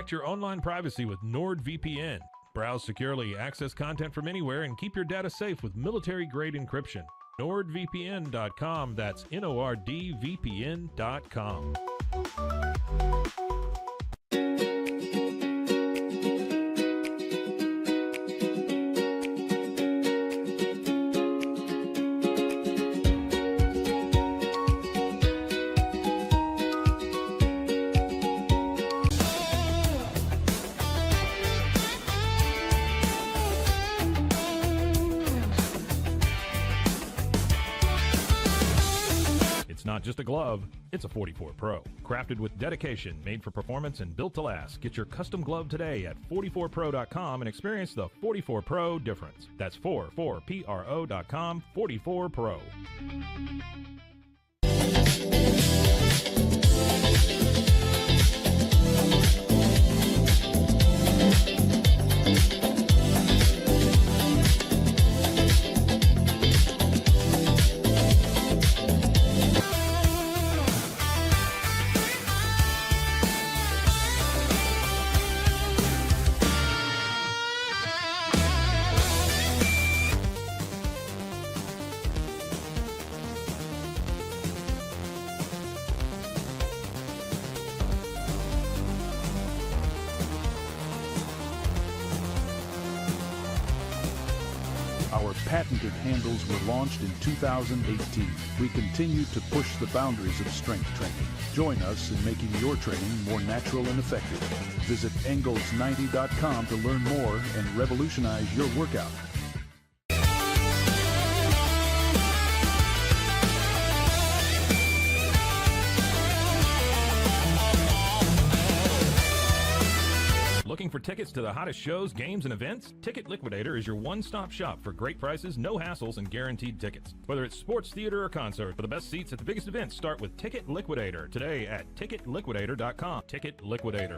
Protect your online privacy with NordVPN. Browse securely, access content from anywhere, and keep your data safe with military-grade encryption. NordVPN.com. That's NORDVPN.com. Not just a glove, it's a 44 Pro. Crafted with dedication, made for performance, and built to last. Get your custom glove today at 44pro.com and experience the 44 Pro difference. That's 44pro.com, 44 Pro. Our patented handles were launched in 2018. We continue to push the boundaries of strength training. Join us in making your training more natural and effective. Visit Engels90.com to learn more and revolutionize your workout. Looking for tickets to the hottest shows, games, and events? Ticket Liquidator is your one-stop shop for great prices, no hassles, and guaranteed tickets. Whether it's sports, theater, or concert, for the best seats at the biggest events, start with Ticket Liquidator today at ticketliquidator.com. Ticket Liquidator.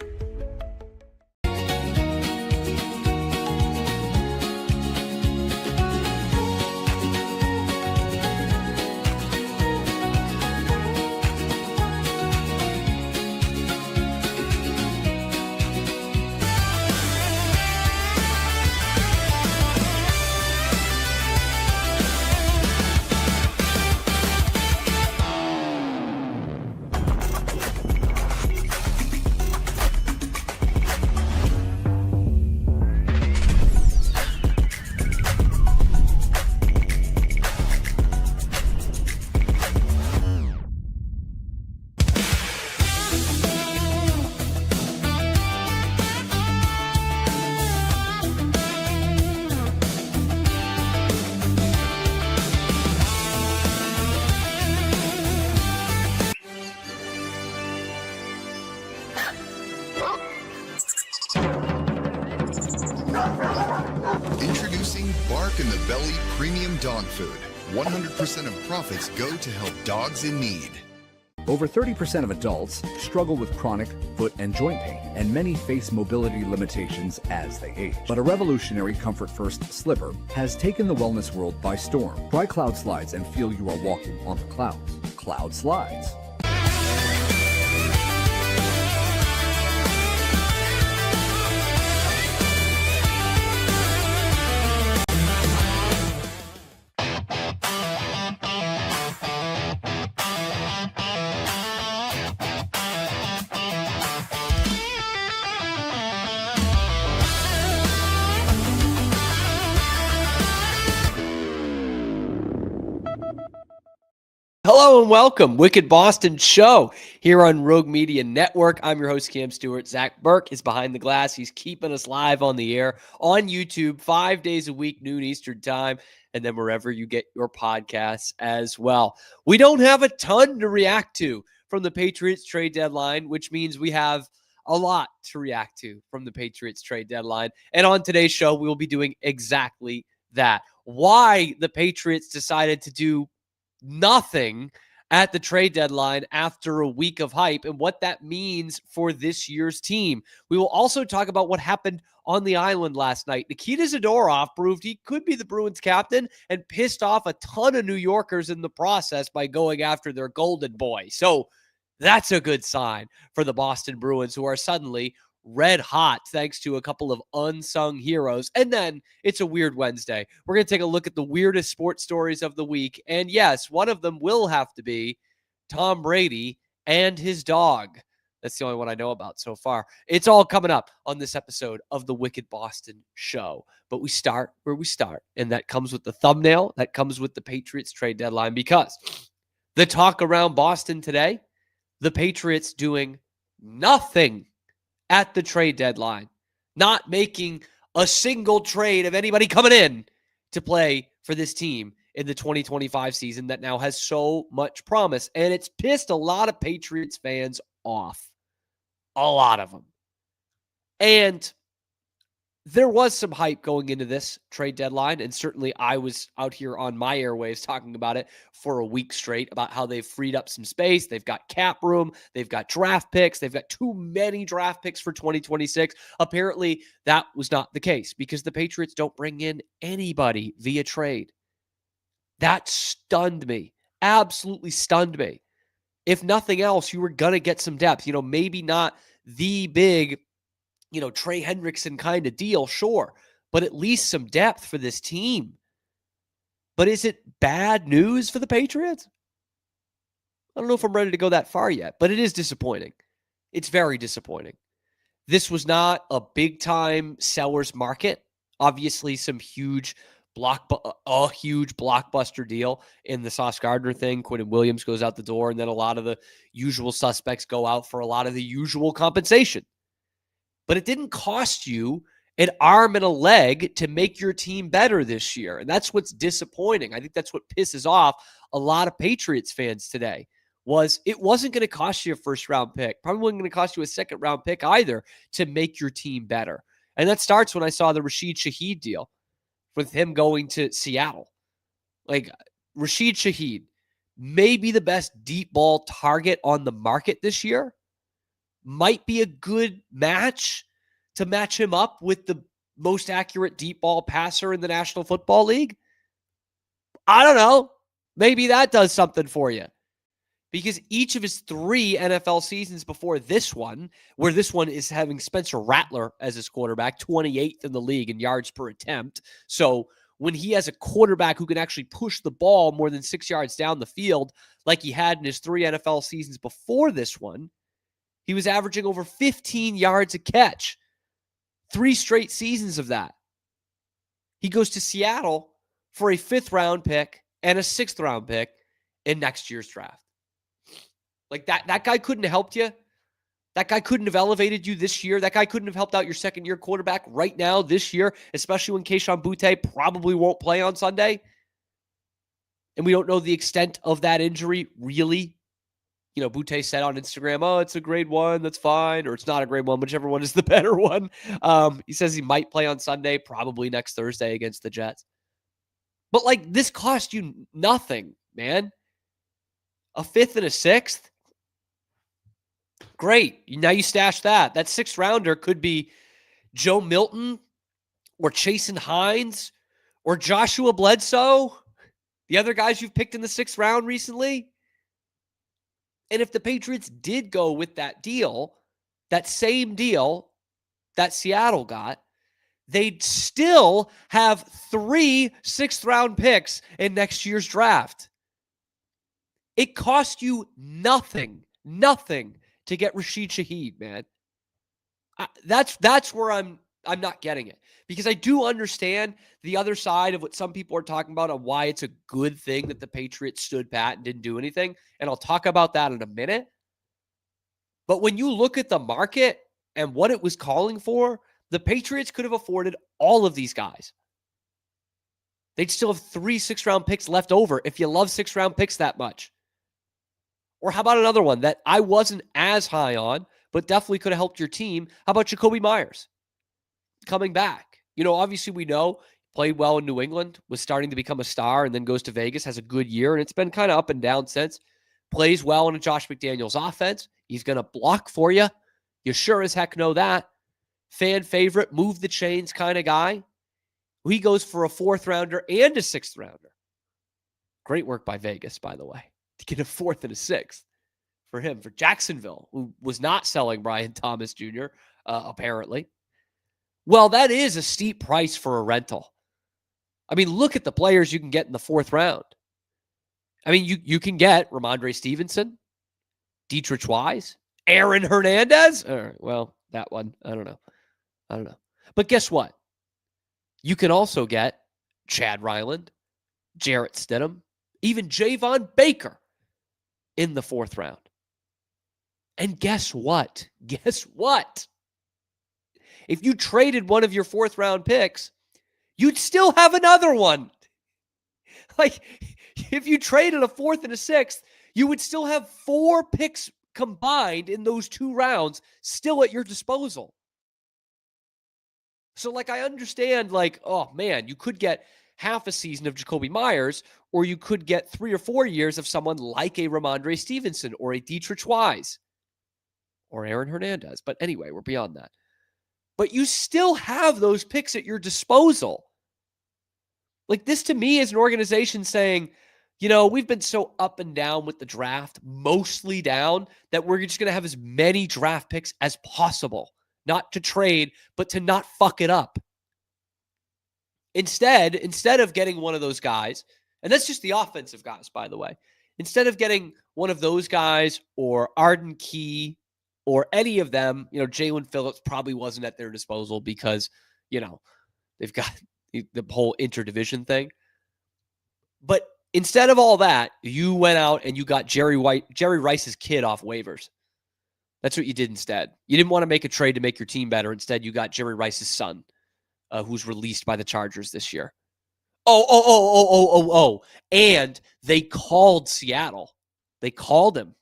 Introducing Bark in the Belly Premium Dog Food. 100% of profits go to help dogs in need. Over 30% of adults struggle with chronic foot and joint pain, and many face mobility limitations as they age. But a revolutionary Comfort First slipper has taken the wellness world by storm. Try Cloud Slides and feel you are walking on the clouds. Cloud Slides. Hello and welcome, Wicked Boston Show here on Rogue Media Network. I'm your host, Cam Stuart. Zach Burke is behind the glass. He's keeping us live on the air on YouTube 5 days a week, noon Eastern time, and then wherever you get your podcasts as well. We don't have a ton to react to from the Patriots trade deadline, which means we have a lot to react to from the Patriots trade deadline. And on today's show, we will be doing exactly that. Why the Patriots decided to do nothing at the trade deadline after a week of hype and what that means for this year's team. We will also talk about what happened on the island last night. Nikita Zadorov proved he could be the Bruins captain and pissed off a ton of New Yorkers in the process by going after their golden boy. So that's a good sign for the Boston Bruins, who are suddenly red hot thanks to a couple of unsung heroes. And then it's a weird Wednesday. We're going to take a look at the weirdest sports stories of the week. And yes, one of them will have to be Tom Brady and his dog. That's the only one I know about so far. It's all coming up on this episode of the Wicked Boston Show. But we start where we start. And that comes with the thumbnail. That comes with the Patriots trade deadline, because the talk around Boston today, the Patriots doing nothing at the trade deadline, not making a single trade of anybody coming in to play for this team in the 2025 season that now has so much promise. And it's pissed a lot of Patriots fans off. A lot of them. And there was some hype going into this trade deadline, and certainly I was out here on my airwaves talking about it for a week straight, about how they've freed up some space. They've got cap room. They've got draft picks. They've got too many draft picks for 2026. Apparently, that was not the case, because the Patriots don't bring in anybody via trade. That stunned me. Absolutely stunned me. If nothing else, you were going to get some depth. Maybe not the big Trey Hendrickson kind of deal, sure, but at least some depth for this team. But is it bad news for the Patriots? I don't know if I'm ready to go that far yet, but it is disappointing. It's very disappointing. This was not a big-time seller's market. Obviously, some huge blockbuster deal in the Sauce Gardner thing. Quentin Williams goes out the door, and then a lot of the usual suspects go out for a lot of the usual compensation. But it didn't cost you an arm and a leg to make your team better this year. And that's what's disappointing. I think that's what pisses off a lot of Patriots fans today, was it wasn't going to cost you a first-round pick. Probably wasn't going to cost you a second-round pick either to make your team better. And that starts when I saw the Rashid Shaheed deal with him going to Seattle. Like, Rashid Shaheed may be the best deep ball target on the market this year. Might be a good match to match him up with the most accurate deep ball passer in the National Football League. I don't know. Maybe that does something for you. Because each of his 3 NFL seasons before this one, where this one is having Spencer Rattler as his quarterback, 28th in the league in yards per attempt. So when he has a quarterback who can actually push the ball more than 6 yards down the field, like he had in his 3 NFL seasons before this one, he was averaging over 15 yards a catch. 3 straight seasons of that. He goes to Seattle for a 5th-round pick and a 6th-round pick in next year's draft. Like, that guy couldn't have helped you. That guy couldn't have elevated you this year. That guy couldn't have helped out your second-year quarterback right now this year, especially when Kayshon Boutte probably won't play on Sunday. And we don't know the extent of that injury, really. Boutte said on Instagram, oh, it's a grade 1, that's fine. Or it's not a grade 1, whichever one is the better one. He says he might play on Sunday, probably next Thursday against the Jets. But, this cost you nothing, man. A 5th and a 6th? Great. Now you stash that. That 6th rounder could be Joe Milton or Chasen Hines or Joshua Bledsoe, the other guys you've picked in the 6th round recently. And if the Patriots did go with that deal, that same deal that Seattle got, they'd still have 3 6th-round picks in next year's draft. It cost you nothing to get Rashid Shaheed, man. That's where I'm not getting it. Because I do understand the other side of what some people are talking about on why it's a good thing that the Patriots stood pat and didn't do anything. And I'll talk about that in a minute. But when you look at the market and what it was calling for, the Patriots could have afforded all of these guys. They'd still have 3 6th-round picks left over if you love 6th-round picks that much. Or how about another one that I wasn't as high on, but definitely could have helped your team? How about Jacoby Myers coming back? Obviously we know played well in New England, was starting to become a star, and then goes to Vegas, has a good year, and it's been kind of up and down since. Plays well in a Josh McDaniels offense. He's going to block for you. You sure as heck know that. Fan favorite, move the chains kind of guy. He goes for a 4th-rounder and a 6th-rounder. Great work by Vegas, by the way, to get a 4th and a 6th for him, for Jacksonville, who was not selling Brian Thomas Jr. apparently. Well, that is a steep price for a rental. I mean, look at the players you can get in the 4th round. I mean, you can get Ramondre Stevenson, Dietrich Wise, Aaron Hernandez. Well, that one, I don't know. But guess what? You can also get Chad Ryland, Jarrett Stidham, even Javon Baker in the 4th round. And guess what? If you traded one of your 4th round picks, you'd still have another one. Like, if you traded a 4th and a 6th, you would still have 4 picks combined in those 2 rounds still at your disposal. So, like, I understand, like, oh, man, you could get half a season of Jacoby Myers, or you could get 3 or 4 years of someone like a Ramondre Stevenson or a Dietrich Wise or Aaron Hernandez. But anyway, we're beyond that. But you still have those picks at your disposal. Like, this to me is an organization saying, you know, we've been so up and down with the draft, mostly down, that we're just going to have as many draft picks as possible. Not to trade, but to not fuck it up. Instead of getting one of those guys, and that's just the offensive guys, by the way, instead of getting one of those guys or Arden Key or any of them, you know, Jalen Phillips probably wasn't at their disposal because, you know, they've got the whole interdivision thing. But instead of all that, you went out and you got Jerry Rice's kid off waivers. That's what you did instead. You didn't want to make a trade to make your team better. Instead, you got Jerry Rice's son, who's released by the Chargers this year. And they called Seattle. They called him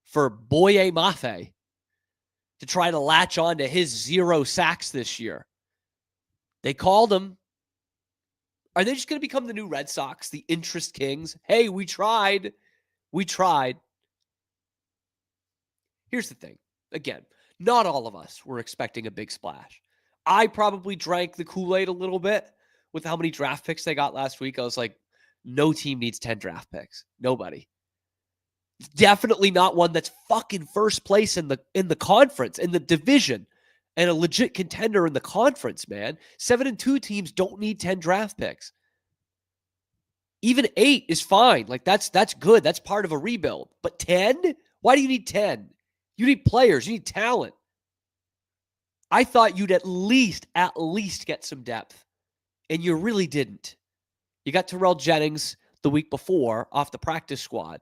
for Boye Mafe to try to latch on to his 0 sacks this year. They called him. Are they just going to become the new Red Sox, the interest kings? Hey, we tried. Here's the thing. Again, not all of us were expecting a big splash. I probably drank the Kool-Aid a little bit with how many draft picks they got last week. I was like, no team needs 10 draft picks. Nobody. Definitely not one that's fucking first place in the conference, in the division, and a legit contender in the conference, man. 7-2 teams don't need 10 draft picks. Even 8 is fine. Like, that's good. That's part of a rebuild. But 10? Why do you need 10? You need players. You need talent. I thought you'd at least get some depth. And you really didn't. You got Terrell Jennings the week before off the practice squad.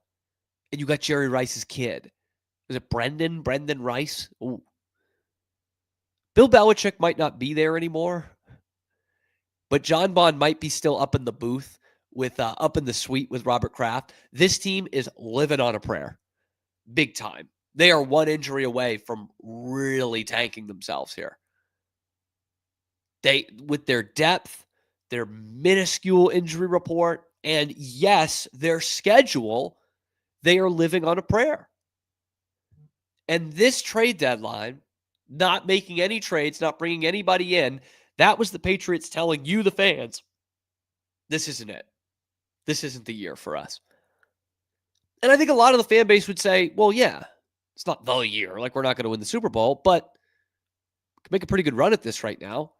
And you got Jerry Rice's kid. Was it Brendan Rice? Ooh. Bill Belichick might not be there anymore. But John Bond might be still up in the booth with up in the suite with Robert Kraft. This team is living on a prayer. Big time. They are one injury away from really tanking themselves here. They, with their depth, their minuscule injury report, and yes, their schedule, they are living on a prayer. And this trade deadline, not making any trades, not bringing anybody in, that was the Patriots telling you, the fans, this isn't it. This isn't the year for us. And I think a lot of the fan base would say, well, yeah, it's not the year. Like, we're not going to win the Super Bowl, but we can make a pretty good run at this right now.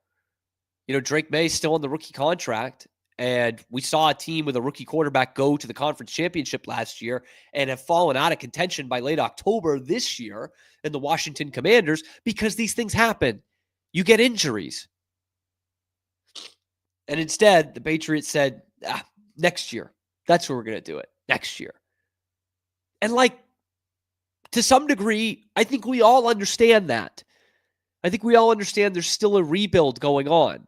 You know, Drake Maye is still on the rookie contract, and we saw a team with a rookie quarterback go to the conference championship last year and have fallen out of contention by late October this year in the Washington Commanders because these things happen. You get injuries. And instead, the Patriots said, next year. That's where we're going to do it. Next year. And like, to some degree, I think we all understand that. I think we all understand there's still a rebuild going on,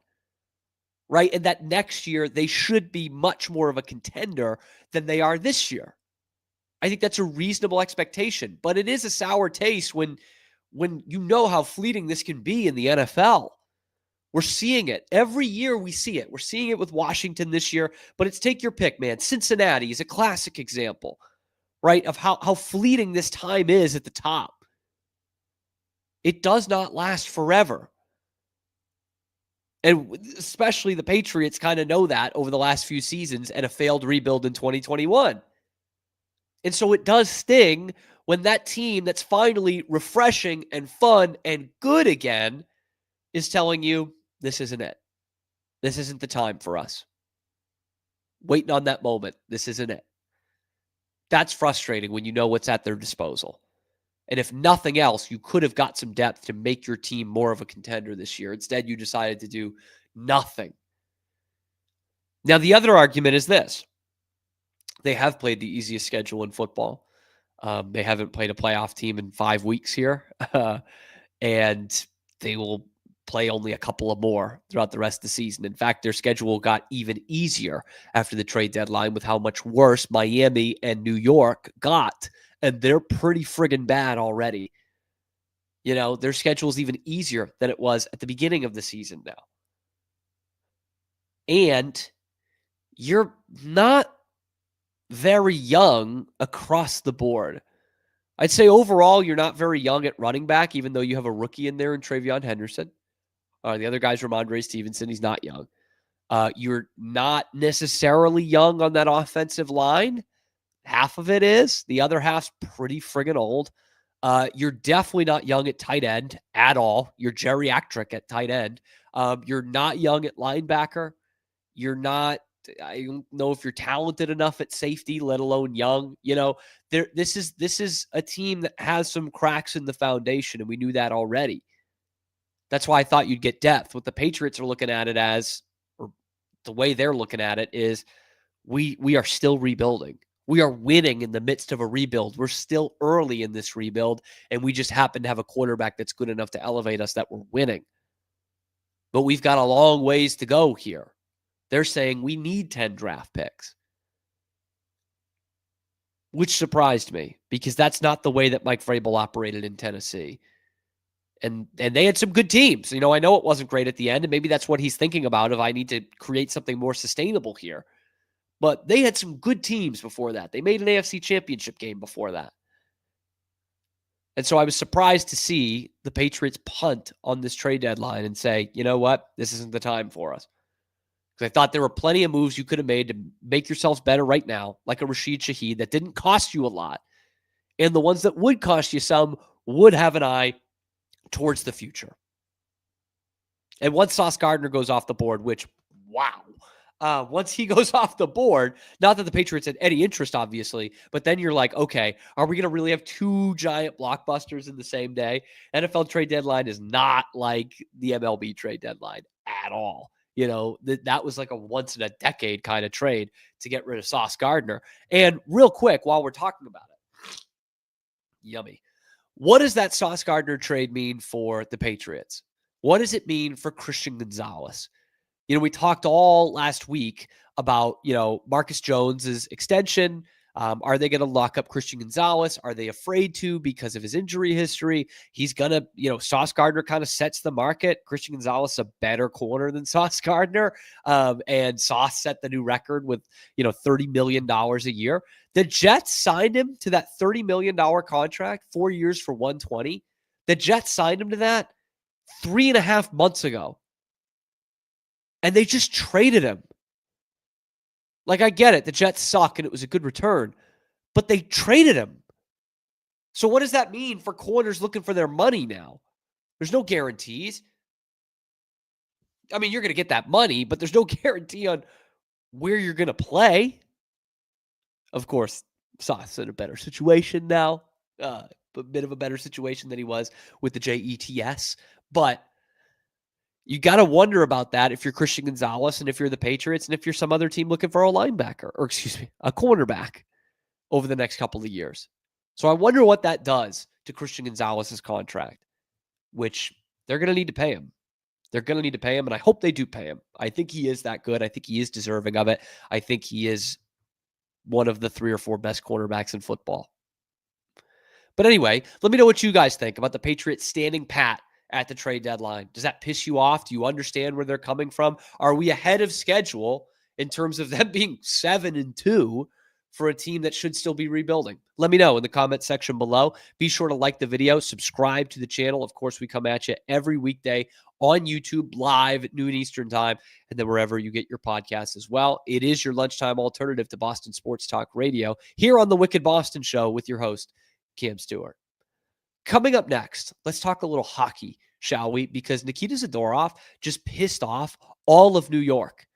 right? And that next year, they should be much more of a contender than they are this year. I think that's a reasonable expectation, but it is a sour taste when you know how fleeting this can be in the NFL. We're seeing it. Every year we see it. We're seeing it with Washington this year, but it's take your pick, man. Cincinnati is a classic example, right, of how fleeting this time is at the top. It does not last forever. And especially the Patriots kind of know that over the last few seasons and a failed rebuild in 2021. And so it does sting when that team that's finally refreshing and fun and good again is telling you, this isn't it. This isn't the time for us. Waiting on that moment. This isn't it. That's frustrating when you know what's at their disposal. And if nothing else, you could have got some depth to make your team more of a contender this year. Instead, you decided to do nothing. Now, the other argument is this. They have played the easiest schedule in football. They haven't played a playoff team in 5 weeks here. And they will play only a couple of more throughout the rest of the season. In fact, their schedule got even easier after the trade deadline with how much worse Miami and New York got. And they're pretty friggin' bad already. You know, their schedule is even easier than it was at the beginning of the season now. And you're not very young across the board. I'd say overall, you're not very young at running back, even though you have a rookie in there in Travion Henderson. The other guy's Ramondre Stevenson. He's not young. You're not necessarily young on that offensive line. Half of it is. The other half's pretty friggin' old. You're definitely not young at tight end at all. You're geriatric at tight end. You're not young at linebacker. You're not, I don't know if you're talented enough at safety, let alone young. You know, this is a team that has some cracks in the foundation, and we knew that already. That's why I thought you'd get depth. What the Patriots are looking at it as, or the way they're looking at it is, we are still rebuilding. We are winning in the midst of a rebuild. We're still early in this rebuild, and we just happen to have a quarterback that's good enough to elevate us that we're winning. But we've got a long ways to go here. They're saying we need 10 draft picks, which surprised me because that's not the way that Mike Vrabel operated in Tennessee. And they had some good teams. You know, I know it wasn't great at the end, and maybe that's what he's thinking about, if I need to create something more sustainable here. But they had some good teams before that. They made an AFC championship game before that. And so I was surprised to see the Patriots punt on this trade deadline and say, you know what, this isn't the time for us. Because I thought there were plenty of moves you could have made to make yourselves better right now, like a Rashid Shaheed that didn't cost you a lot. And the ones that would cost you some would have an eye towards the future. And once Sauce Gardner goes off the board, which, wow. Once he goes off the board, not that the Patriots had any interest, obviously, but then you're like, okay, are we going to really have two giant blockbusters in the same day? NFL trade deadline is not like the MLB trade deadline at all. You know, that was like a once in a decade kind of trade to get rid of Sauce Gardner. And real quick, while we're talking about it, yummy. What does that Sauce Gardner trade mean for the Patriots? What does it mean for Christian Gonzalez? You know, we talked all last week about, you know, Marcus Jones's extension. Are they going to lock up Christian Gonzalez? Are they afraid to because of his injury history? He's going to, you know, Sauce Gardner kind of sets the market. Christian Gonzalez is a better corner than Sauce Gardner. And Sauce set the new record with, you know, $30 million a year. The Jets signed him to that $30 million contract, 4 years for $120. The Jets signed him to that 3.5 months ago. And they just traded him. Like, I get it. The Jets suck and it was a good return. But they traded him. So what does that mean for corners looking for their money now? There's no guarantees. I mean, you're going to get that money, but there's no guarantee on where you're going to play. Of course, Sauce in a better situation now. A bit of a better situation than he was with the Jets. But you got to wonder about that if you're Christian Gonzalez and if you're the Patriots and if you're some other team looking for a linebacker or, a cornerback over the next couple of years. So I wonder what that does to Christian Gonzalez's contract, which they're going to need to pay him. They're going to need to pay him, and I hope they do pay him. I think he is that good. I think he is deserving of it. I think he is one of the 3 or 4 best cornerbacks in football. But anyway, let me know what you guys think about the Patriots standing pat at the trade deadline. Does that piss you off? Do you understand where they're coming from? Are we ahead of schedule in terms of them being 7-2 for a team that should still be rebuilding? Let me know in the comment section below. Be sure to like the video, subscribe to the channel. Of course, we come at you every weekday on YouTube live at noon Eastern time, and then wherever you get your podcasts as well. It is your lunchtime alternative to Boston Sports Talk Radio here on the Wicked Boston Show with your host, Cam Stewart. Coming up next, let's talk a little hockey, shall we? Because Nikita Zadorov just pissed off all of New York.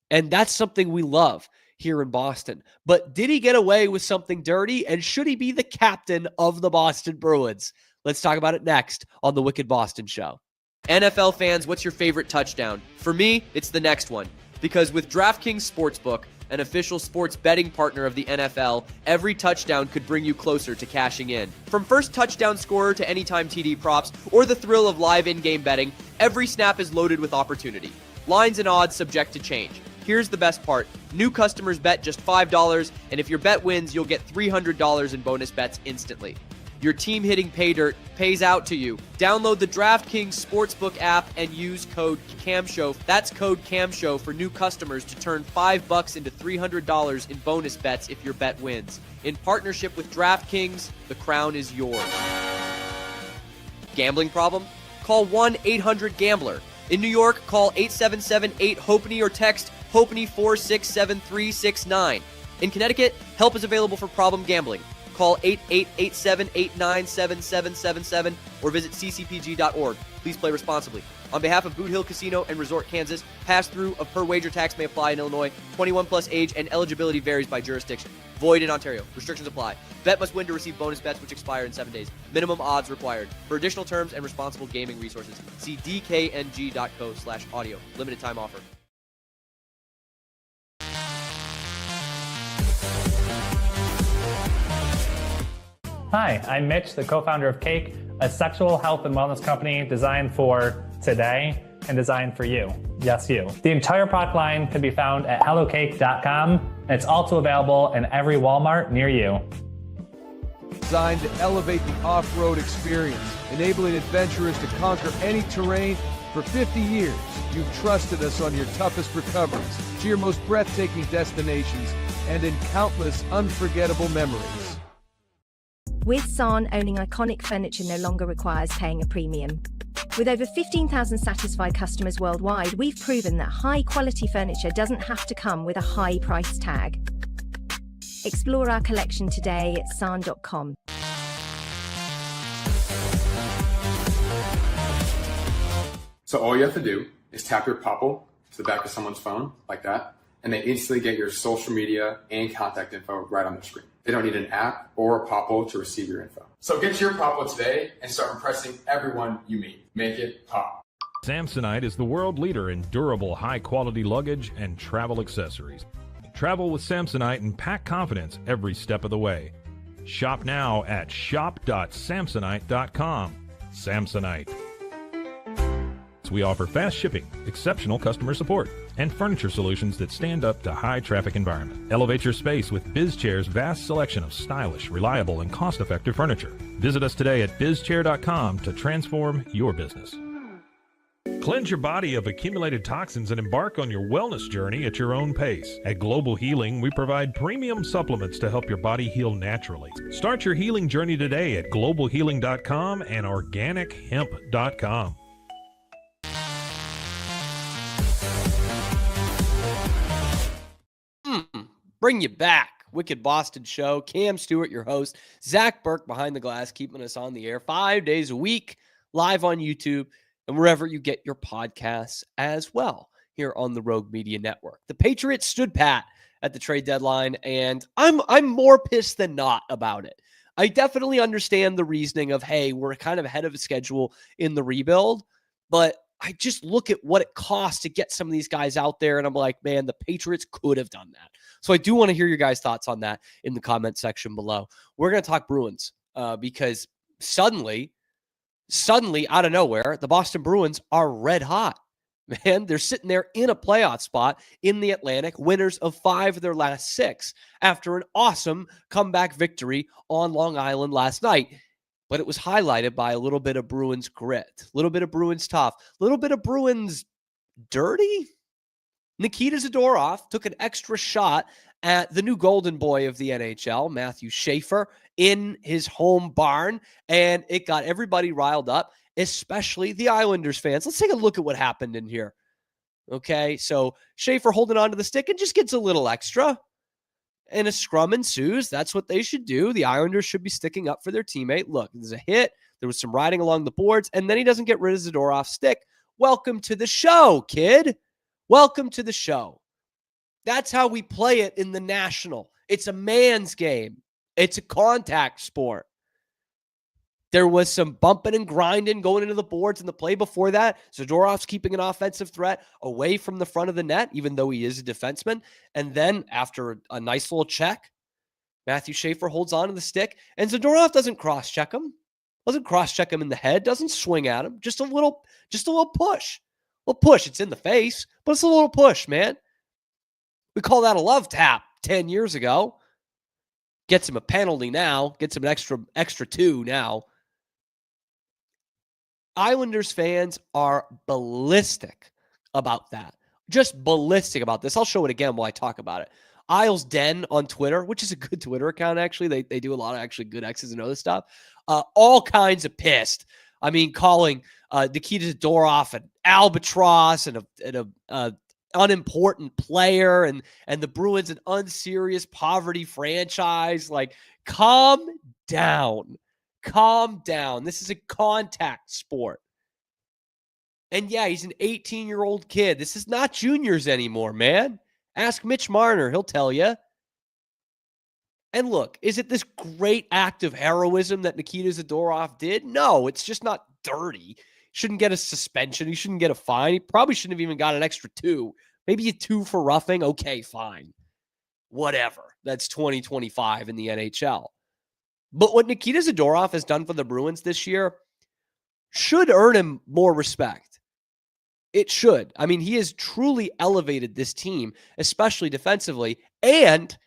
And that's something we love here in Boston. But did he get away with something dirty? And should he be the captain of the Boston Bruins? Let's talk about it next on the Wicked Boston Show. NFL fans, what's your favorite touchdown? For me, it's the next one. Because with DraftKings Sportsbook, an official sports betting partner of the NFL, every touchdown could bring you closer to cashing in. From first touchdown scorer to anytime TD props, or the thrill of live in-game betting, every snap is loaded with opportunity. Lines and odds subject to change. Here's the best part. New customers bet just $5, and if your bet wins, you'll get $300 in bonus bets instantly. Your team hitting pay dirt pays out to you. Download the DraftKings Sportsbook app and use code CAMSHOW. That's code CAMSHOW for new customers to turn $5 into $300 in bonus bets if your bet wins. In partnership with DraftKings, the crown is yours. Gambling problem? Call 1-800-GAMBLER. In New York, call 877-8-HOPENY or text HOPENY 467369. In Connecticut, help is available for problem gambling. Call 888-789-7777 or visit ccpg.org. Please play responsibly. On behalf of Boot Hill Casino and Resort Kansas, pass-through of per wager tax may apply in Illinois. 21 plus age and eligibility varies by jurisdiction. Void in Ontario. Restrictions apply. Bet must win to receive bonus bets which expire in 7 days. Minimum odds required. For additional terms and responsible gaming resources, see dkng.co/audio. Limited time offer. Hi, I'm Mitch, the co-founder of Cake, a sexual health and wellness company designed for today and designed for you. Yes, you. The entire product line can be found at hellocake.com, and it's also available in every Walmart near you. Designed to elevate the off-road experience, enabling adventurers to conquer any terrain. For 50 years, you've trusted us on your toughest recoveries, to your most breathtaking destinations, and in countless unforgettable memories. With San, owning iconic furniture no longer requires paying a premium. With over 15,000 satisfied customers worldwide, we've proven that high-quality furniture doesn't have to come with a high price tag. Explore our collection today at san.com. So all you have to do is tap your Popple to the back of someone's phone, like that, and they instantly get your social media and contact info right on their screen. They don't need an app or a Popple to receive your info. So get your Popple today and start impressing everyone you meet. Make it pop. Samsonite is the world leader in durable, high-quality luggage and travel accessories. Travel with Samsonite and pack confidence every step of the way. Shop now at shop.samsonite.com. Samsonite. We offer fast shipping, exceptional customer support, and furniture solutions that stand up to high-traffic environment. Elevate your space with BizChair's vast selection of stylish, reliable, and cost-effective furniture. Visit us today at bizchair.com to transform your business. Cleanse your body of accumulated toxins and embark on your wellness journey at your own pace. At Global Healing, we provide premium supplements to help your body heal naturally. Start your healing journey today at globalhealing.com and organichemp.com. Bring you back. Wicked Boston Show. Cam Stewart, your host. Zach Burke behind the glass, keeping us on the air 5 days a week, live on YouTube and wherever you get your podcasts as well here on the Rogue Media Network. The Patriots stood pat at the trade deadline, and I'm more pissed than not about it. I definitely understand the reasoning of, hey, we're kind of ahead of a schedule in the rebuild, but I just look at what it costs to get some of these guys out there, and I'm like, man, the Patriots could have done that. So I do want to hear your guys' thoughts on that in the comment section below. We're going to talk Bruins because suddenly, out of nowhere, the Boston Bruins are red hot. Man, they're sitting there in a playoff spot in the Atlantic, winners of 5 of their last 6 after an awesome comeback victory on Long Island last night. But it was highlighted by a little bit of Bruins grit, a little bit of Bruins tough, a little bit of Bruins dirty. Nikita Zadorov took an extra shot at the new golden boy of the NHL, Matthew Schaefer, in his home barn, and it got everybody riled up, especially the Islanders fans. Let's take a look at what happened in here. Okay, so Schaefer holding on to the stick and just gets a little extra. and a scrum ensues. That's what they should do. The Islanders should be sticking up for their teammate. Look, there's a hit. There was some riding along the boards, and then he doesn't get rid of Zadorov's stick. Welcome to the show, kid. Welcome to the show. That's how we play it in the National. It's a man's game. It's a contact sport. There was some bumping and grinding going into the boards in the play before that. Zadorov's keeping an offensive threat away from the front of the net, even though he is a defenseman. And then after a nice little check, Matthew Schaefer holds on to the stick, and Zadorov doesn't cross-check him. Doesn't cross-check him in the head. Doesn't swing at him. Just a little push. A little push. It's in the face, but it's a little push, man. We call that a love tap 10 years ago. Gets him a penalty now. Gets him an extra 2 now. Islanders fans are ballistic about that. Just ballistic about this. I'll show it again while I talk about it. Isles Den on Twitter, which is a good Twitter account, actually. They do a lot of actually good X's and other stuff. All kinds of pissed. I mean, calling Nikita Zadorov an albatross and a unimportant player and the Bruins an unserious poverty franchise. Like, calm down. Calm down. This is a contact sport. And yeah, he's an 18-year-old kid. This is not juniors anymore, man. Ask Mitch Marner. He'll tell you. And look, is it this great act of heroism that Nikita Zadorov did? No, it's just not dirty. He shouldn't get a suspension. He shouldn't get a fine. He probably shouldn't have even got an extra 2. Maybe a 2 for roughing. Okay, fine. Whatever. That's 2025 in the NHL. But what Nikita Zadorov has done for the Bruins this year should earn him more respect. It should. I mean, he has truly elevated this team, especially defensively, and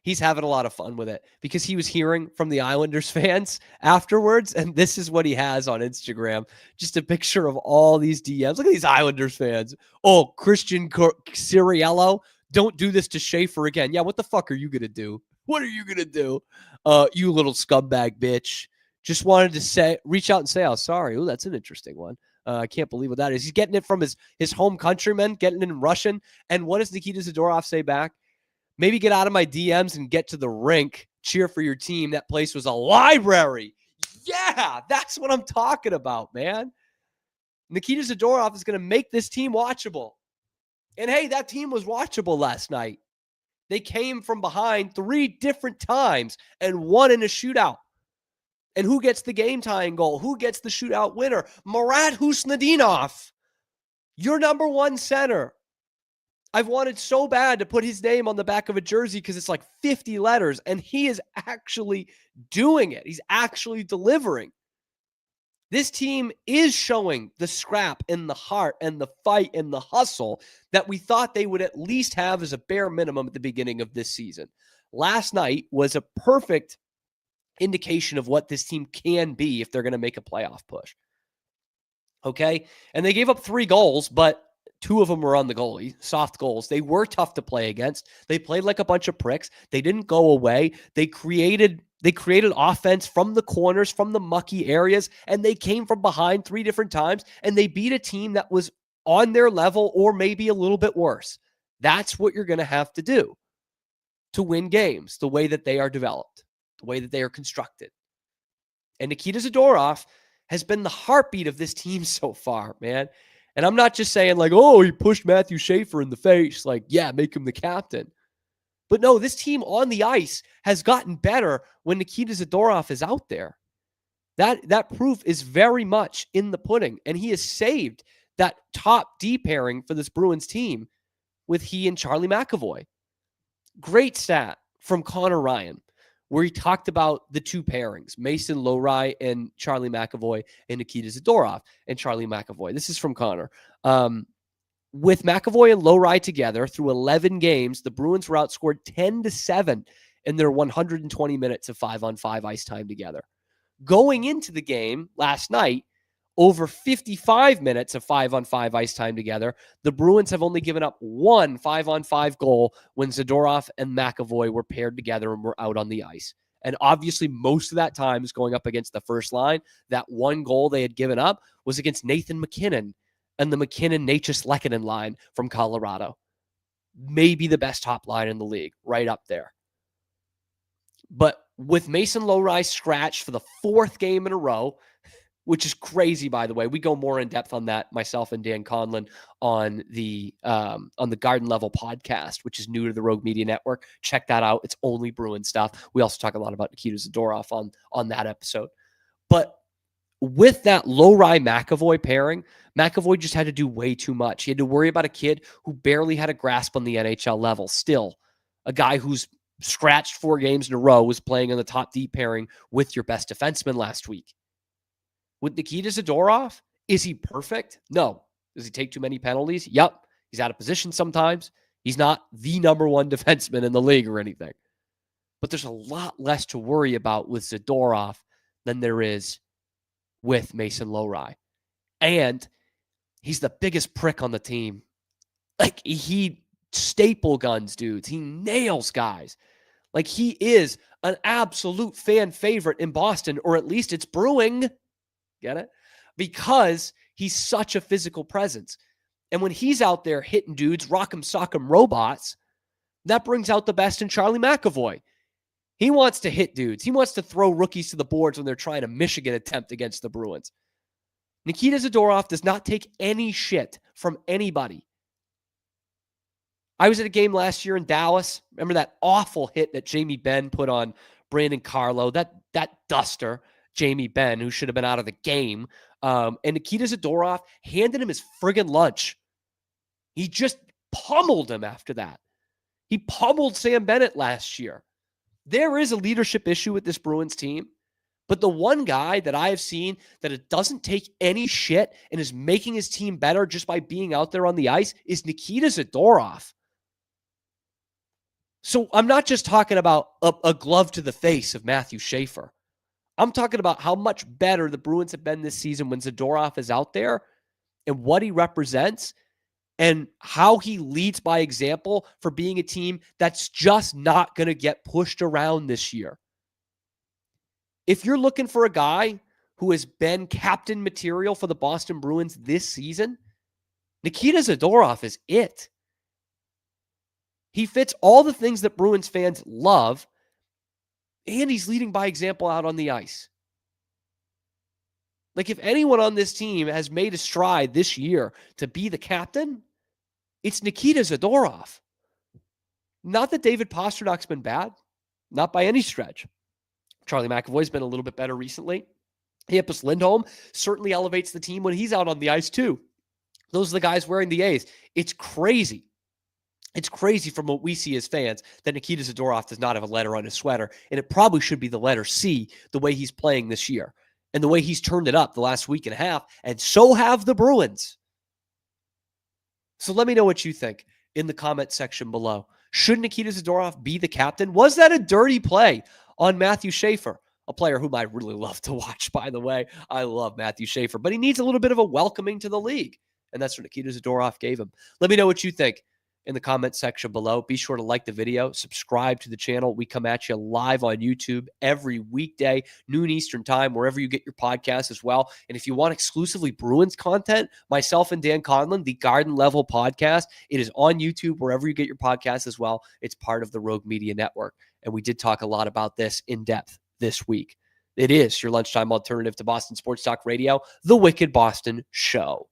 he's having a lot of fun with it because he was hearing from the Islanders fans afterwards, and this is what he has on Instagram. Just a picture of all these DMs. Look at these Islanders fans. Oh, Christian Ciriello, don't do this to Schaefer again. Yeah, what the fuck are you going to do? What are you going to do? You little scumbag bitch. Just wanted to reach out and say, oh, sorry. Oh, that's an interesting one. I can't believe what that is. He's getting it from his home countrymen, getting it in Russian. And what does Nikita Zadorov say back? Maybe get out of my DMs and get to the rink. Cheer for your team. That place was a library. Yeah, that's what I'm talking about, man. Nikita Zadorov is going to make this team watchable. And hey, that team was watchable last night. They came from behind 3 different times and won in a shootout. And who gets the game-tying goal? Who gets the shootout winner? Marat Husnadinov, your number 1 center. I've wanted so bad to put his name on the back of a jersey because it's like 50 letters, and he is actually doing it. He's actually delivering. This team is showing the scrap and the heart and the fight and the hustle that we thought they would at least have as a bare minimum at the beginning of this season. Last night was a perfect indication of what this team can be if they're going to make a playoff push. Okay? And they gave up 3 goals, but 2 of them were on the goalie, soft goals. They were tough to play against. They played like a bunch of pricks. They didn't go away. They created offense from the corners, from the mucky areas, and they came from behind 3 different times, and they beat a team that was on their level or maybe a little bit worse. That's what you're going to have to do to win games, the way that they are developed, the way that they are constructed. And Nikita Zadorov has been the heartbeat of this team so far, man. And I'm not just saying like, oh, he pushed Matthew Schaefer in the face. Like, yeah, make him the captain. But no, this team on the ice has gotten better when Nikita Zadorov is out there. That proof is very much in the pudding. And he has saved that top D pairing for this Bruins team with he and Charlie McAvoy. Great stat from Connor Ryan, where he talked about the 2 pairings, Mason Lohrei and Charlie McAvoy, and Nikita Zadorov and Charlie McAvoy. This is from Connor. With McAvoy and Lohrei together through 11 games, the Bruins were outscored 10-7 in their 120 minutes of 5-on-5 ice time together. Going into the game last night, over 55 minutes of 5-on-5 ice time together, the Bruins have only given up 1 5-on-5 goal when Zadorov and McAvoy were paired together and were out on the ice. And obviously, most of that time is going up against the first line. That 1 goal they had given up was against Nathan MacKinnon and the MacKinnon-Natchez-Lehkonen line from Colorado. maybe the best top line in the league, right up there. But with Mason Lowry scratched for the 4th game in a row, which is crazy, by the way. We go more in depth on that, myself and Dan Conlon, on the Garden Level podcast, which is new to the Rogue Media Network. Check that out. It's only Bruin stuff. We also talk a lot about Nikita Zadorov on that episode. But with that Lowry-McAvoy pairing, McAvoy just had to do way too much. He had to worry about a kid who barely had a grasp on the NHL level. Still, a guy who's scratched 4 games in a row was playing on the top D pairing with your best defenseman last week. With Nikita Zadorov, is he perfect? No. Does he take too many penalties? Yep. He's out of position sometimes. He's not the number 1 defenseman in the league or anything. But there's a lot less to worry about with Zadorov than there is with Mason Lowry. And he's the biggest prick on the team. Like, he staple guns dudes. He nails guys. Like, he is an absolute fan favorite in Boston, or at least it's brewing. Get it? Because he's such a physical presence. And when he's out there hitting dudes, rock'em sock'em robots, that brings out the best in Charlie McAvoy. He wants to hit dudes. He wants to throw rookies to the boards when they're trying a Michigan attempt against the Bruins. Nikita Zadorov does not take any shit from anybody. I was at a game last year in Dallas. Remember that awful hit that Jamie Benn put on Brandon Carlo? That duster. Jamie Benn, who should have been out of the game. And Nikita Zadorov handed him his friggin' lunch. He just pummeled him after that. He pummeled Sam Bennett last year. There is a leadership issue with this Bruins team, but the one guy that I have seen that it doesn't take any shit and is making his team better just by being out there on the ice is Nikita Zadorov. So I'm not just talking about a glove to the face of Matthew Schaefer. I'm talking about how much better the Bruins have been this season when Zadorov is out there and what he represents and how he leads by example for being a team that's just not going to get pushed around this year. If you're looking for a guy who has been captain material for the Boston Bruins this season, Nikita Zadorov is it. He fits all the things that Bruins fans love, and he's leading by example out on the ice. Like, if anyone on this team has made a stride this year to be the captain, it's Nikita Zadorov. Not that David Pasternak's been bad. Not by any stretch. Charlie McAvoy's been a little bit better recently. Hampus Lindholm certainly elevates the team when he's out on the ice too. Those are the guys wearing the A's. It's crazy. It's crazy from what we see as fans that Nikita Zadorov does not have a letter on his sweater, and it probably should be the letter C the way he's playing this year and the way he's turned it up the last week and a half, and so have the Bruins. So let me know what you think in the comment section below. Should Nikita Zadorov be the captain? Was that a dirty play on Matthew Schaefer, a player whom I really love to watch, by the way? I love Matthew Schaefer, but he needs a little bit of a welcoming to the league, and that's what Nikita Zadorov gave him. Let me know what you think in the comment section below. Be sure to like the video, subscribe to the channel. We come at you live on YouTube every weekday, noon Eastern time, wherever you get your podcasts as well. And if you want exclusively Bruins content, myself and Dan Conlon, the Garden Level podcast, it is on YouTube, wherever you get your podcasts as well. It's part of the Rogue Media Network. And we did talk a lot about this in depth this week. It is your lunchtime alternative to Boston Sports Talk Radio, The Wicked Boston Show.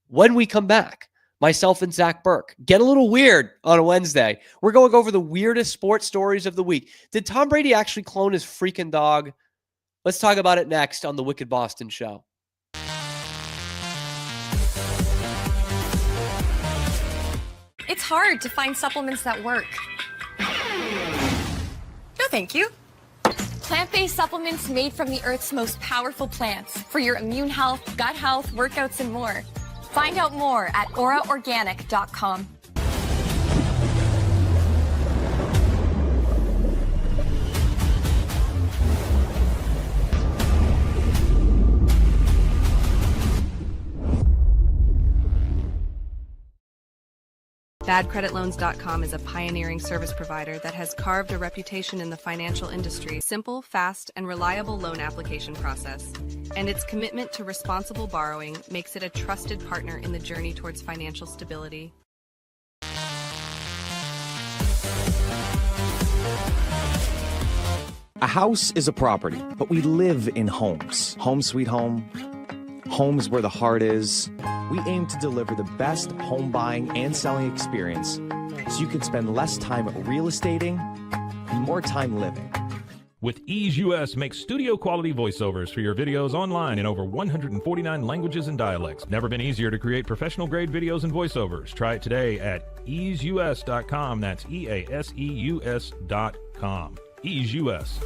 When we come back, myself and Zach Burke get a little weird on a Wednesday. We're going over the weirdest sports stories of the week. Did Tom Brady actually clone his freaking dog? Let's talk about it next on the Wicked Boston Show. It's hard to find supplements that work. No, thank you. Plant-based supplements made from the Earth's most powerful plants for your immune health, gut health, workouts, and more. Find out more at auraorganic.com. BadCreditLoans.com is a pioneering service provider that has carved a reputation in the financial industry. Simple, fast, and reliable loan application process. And its commitment to responsible borrowing makes it a trusted partner in the journey towards financial stability. A house is a property, but we live in homes. Home sweet home. Homes where the heart is. We aim to deliver the best home buying and selling experience so you can spend less time real estating and more time living. With Ease US, make studio quality voiceovers for your videos online in over 149 languages and dialects. Never been easier to create professional grade videos and voiceovers. Try it today at easeus.com. That's EASEUS.com. Ease US.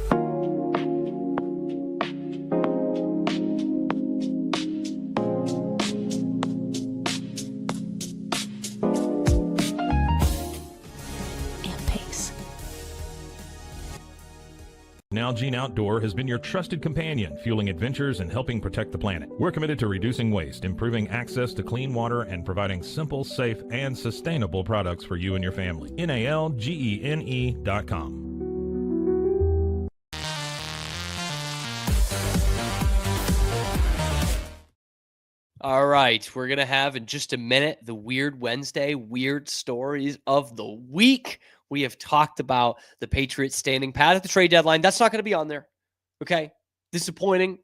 Nalgene Outdoor has been your trusted companion, fueling adventures and helping protect the planet. We're committed to reducing waste, improving access to clean water, and providing simple, safe, and sustainable products for you and your family. NALGENE.com. All right, we're going to have in just a minute the Weird Wednesday Weird Stories of the Week. We have talked about the Patriots standing pat at the trade deadline. That's not going to be on there. Okay. Disappointing,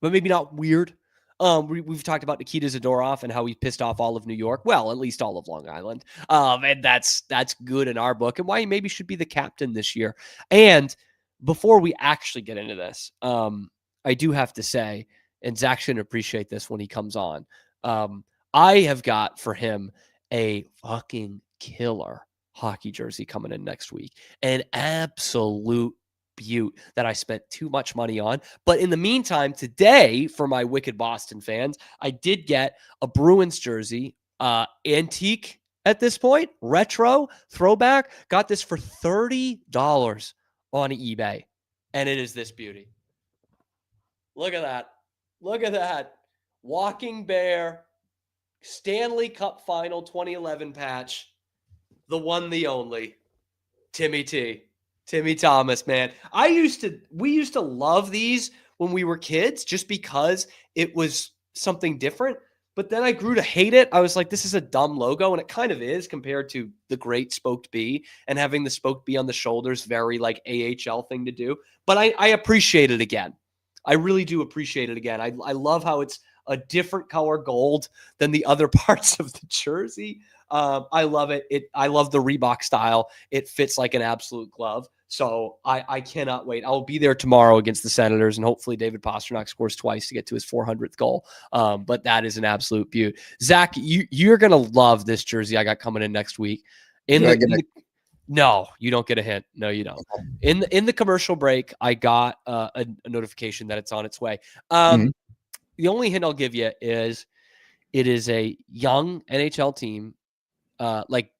but maybe not weird. We've talked about Nikita Zadorov and how he pissed off all of New York. Well, at least all of Long Island. And that's good in our book, and why he maybe should be the captain this year. And before we actually get into this, I do have to say, and Zach should appreciate this when he comes on, I have got for him a fucking killer hockey jersey coming in next week. An absolute beaut that I spent too much money on. But in the meantime, today, for my wicked Boston fans, I did get a Bruins jersey, antique at this point, retro, throwback. Got this for $30 on eBay. And it is this beauty. Look at that. Look at that. Walking Bear, Stanley Cup Final 2011 patch. The one, the only, Timmy Thomas, man. We used to love these when we were kids just because it was something different. But then I grew to hate it. I was like, this is a dumb logo. And it kind of is compared to the great Spoked B, and having the Spoked B on the shoulders, very like AHL thing to do. But I appreciate it again. I really do appreciate it again. I love how it's a different color gold than the other parts of the jersey. I love it. I love the Reebok style. It fits like an absolute glove. So I cannot wait. I'll be there tomorrow against the Senators, and hopefully David Pastrnak scores twice to get to his 400th goal. But that is an absolute beaut. Zach, you're going to love this jersey I got coming in next week. No, you don't get a hint. No, you don't. In the commercial break, I got a notification that it's on its way. The only hint I'll give you is it is a young NHL team. Like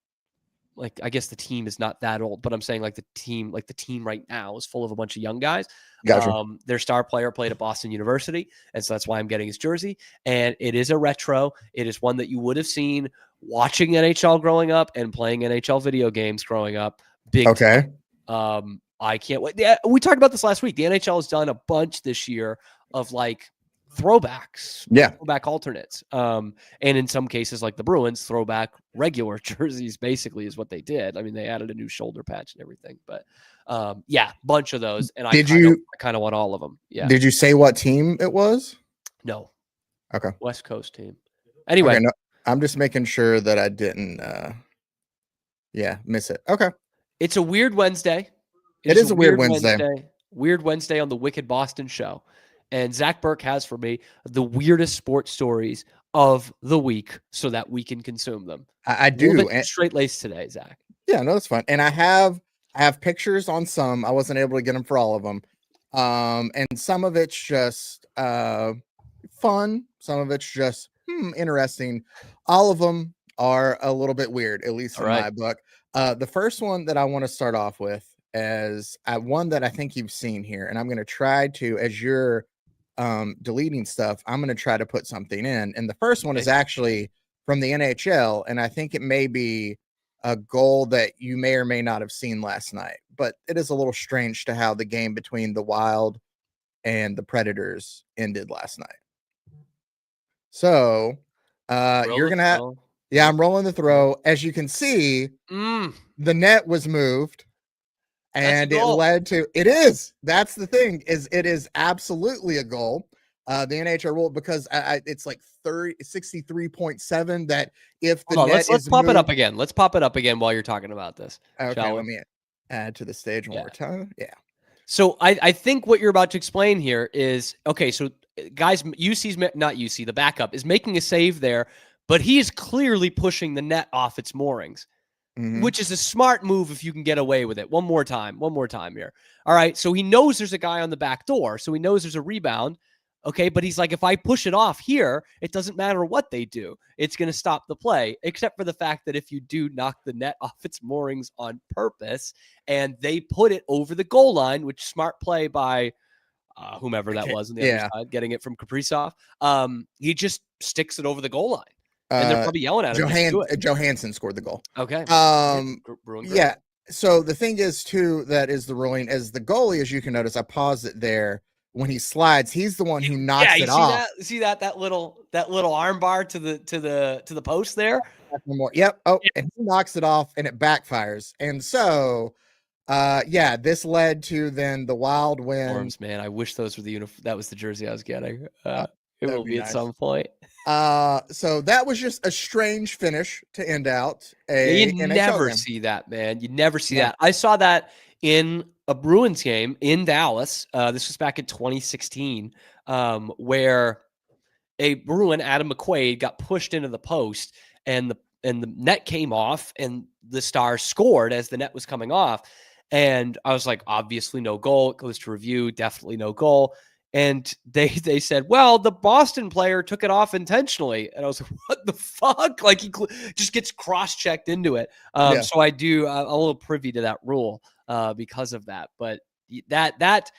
I guess the team is not that old, but I'm saying like the team right now is full of a bunch of young guys. Gotcha. Their star player played at Boston University, and so that's why I'm getting his jersey. And it is a retro. It is one that you would have seen watching NHL growing up and playing NHL video games growing up. Big. Okay. Time. I can't wait. Yeah, we talked about this last week. The NHL has done a bunch this year of like throwbacks, throwback alternates, and in some cases like the Bruins, throwback regular jerseys basically is what they did. I mean, they added a new shoulder patch and everything, but bunch of those. And I kind of want all of them. Yeah. Did you say what team it was? No. Okay. West Coast team. Anyway, no, I'm just making sure that I didn't miss it. Okay. It's a weird Wednesday. It is a weird Wednesday. Weird Wednesday on the Wicked Boston Show. And Zach Burke has for me the weirdest sports stories of the week so that we can consume them. I do. Straight laced today, Zach. Yeah, no, that's fun. And I have pictures on some. I wasn't able to get them for all of them. And some of it's just fun. Some of it's just interesting. All of them are a little bit weird, at least in my book. The first one that I want to start off with is one that I think you've seen here. And I'm going to try to, as you're deleting stuff, I'm going to try to put something in. And the first one is actually from the NHL. And I think it may be a goal that you may or may not have seen last night, but it is a little strange to how the game between the Wild and the Predators ended last night. So you're going to have, I'm rolling the throw. As you can see, the net was moved and it led to that's the thing, is it is absolutely a goal. The NHL rule, because it's like 63.7 that if the net let's pop it up again. Let's pop it up again while you're talking about this. Okay, let me add to the stage one more time. Yeah. So I think what you're about to explain here is, okay, so guys, the backup is making a save there, but he is clearly pushing the net off its moorings, which is a smart move if you can get away with it. One more time here. All right, so he knows there's a guy on the back door, so he knows there's a rebound. Okay, but he's like, if I push it off here, it doesn't matter what they do. It's going to stop the play, except for the fact that if you do knock the net off its moorings on purpose and they put it over the goal line, which smart play by whomever that was on the other side, getting it from Kaprizov, he just sticks it over the goal line. And they're probably yelling at him. Johansson scored the goal. Okay. Yeah. So the thing is, too, that is the ruling, as the goalie, as you can notice, I paused it there. When he slides, he's the one who knocks it off. See that little arm bar to the post there? Yep. Oh, and he knocks it off and it backfires. And so this led to then the Wild win. Forms, man. I wish those were that was the jersey I was getting. It will be nice at some point. So that was just a strange finish to end out. You never see that, man. You never see that. I saw that in a Bruins game in Dallas. This was back in 2016, where a Bruin, Adam McQuaid, got pushed into the post, and the net came off, and the Stars scored as the net was coming off. And I was like, obviously no goal. It goes to review, definitely no goal. And they said, well, the Boston player took it off intentionally. And I was like, what the fuck? Like, he just gets cross-checked into it. So I'm a little privy to that rule because of that. But that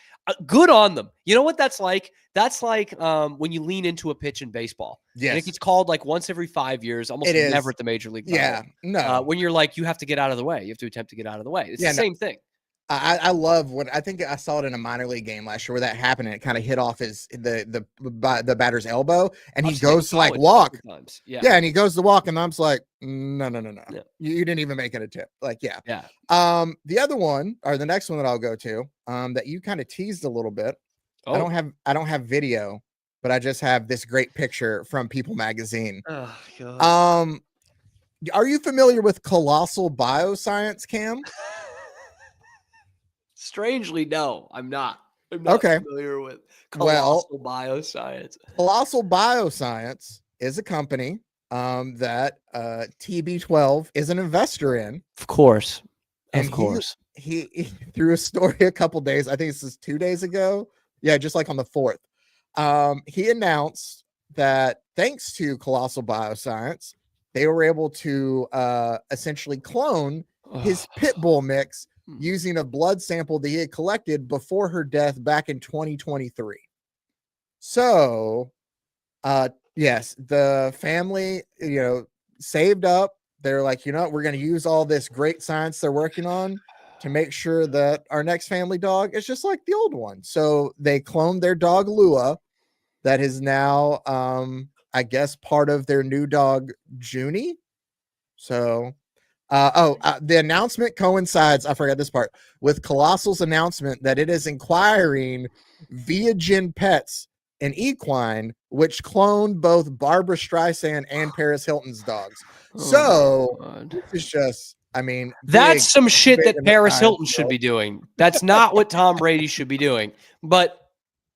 good on them. You know what that's like? That's like when you lean into a pitch in baseball. Yes. And it gets called like once every 5 years, almost never at the major league level. Yeah, no. When you're like, you have to get out of the way. You have to attempt to get out of the way. It's the same thing. I love I think I saw it in a minor league game last year where that happened, and it kind of hit off the batter's elbow, and he goes to like walk. Yeah, and he goes to walk, and I'm like, no. Yeah. You didn't even make an attempt. Like, yeah. The other one, or the next one that I'll go to, that you kind of teased a little bit. I don't have video, but I just have this great picture from People Magazine. Oh, God. Are you familiar with Colossal Bioscience, Cam? Strangely, no, I'm not. I'm not familiar with Colossal Bioscience. Colossal Bioscience is a company that TB12 is an investor in. Of course. And he threw a story a couple days, I think this is 2 days ago. Yeah, just like on the 4th. He announced that thanks to Colossal Bioscience, they were able to essentially clone his pit bull mix using a blood sample that he had collected before her death back in 2023. So, yes, the family, saved up. They're like, we're going to use all this great science they're working on to make sure that our next family dog is just like the old one. So they cloned their dog Lua, that is now, I guess, part of their new dog Junie. So. The announcement coincides, I forgot this part, with Colossal's announcement that it is acquiring Viagen Pets, an equine, which cloned both Barbara Streisand and Paris Hilton's dogs. It's just, that's some shit that Paris Hilton should be doing. That's not what Tom Brady should be doing. But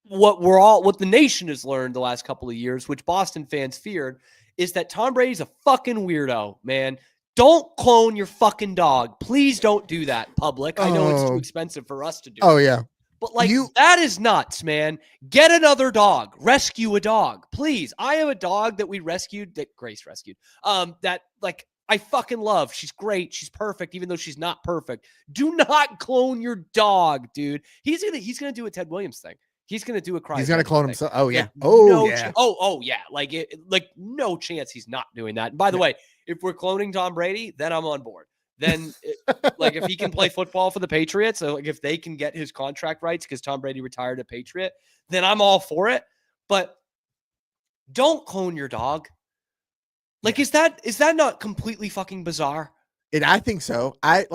what the nation has learned the last couple of years, which Boston fans feared, is that Tom Brady's a fucking weirdo, man. Don't clone your fucking dog. Please don't do that, public. I know it's too expensive for us to do. Oh, yeah. But that is nuts, man. Get another dog. Rescue a dog. Please. I have a dog that we rescued, that Grace rescued. That I fucking love. She's great. She's perfect, even though she's not perfect. Do not clone your dog, dude. He's gonna do a Ted Williams thing. He's gonna do a cry. He's gonna clone himself. Oh yeah. No chance he's not doing that. And by the way, if we're cloning Tom Brady, then I'm on board. Then, if he can play football for the Patriots, so if they can get his contract rights because Tom Brady retired a Patriot, then I'm all for it. But don't clone your dog. Is that not completely fucking bizarre? I think so. I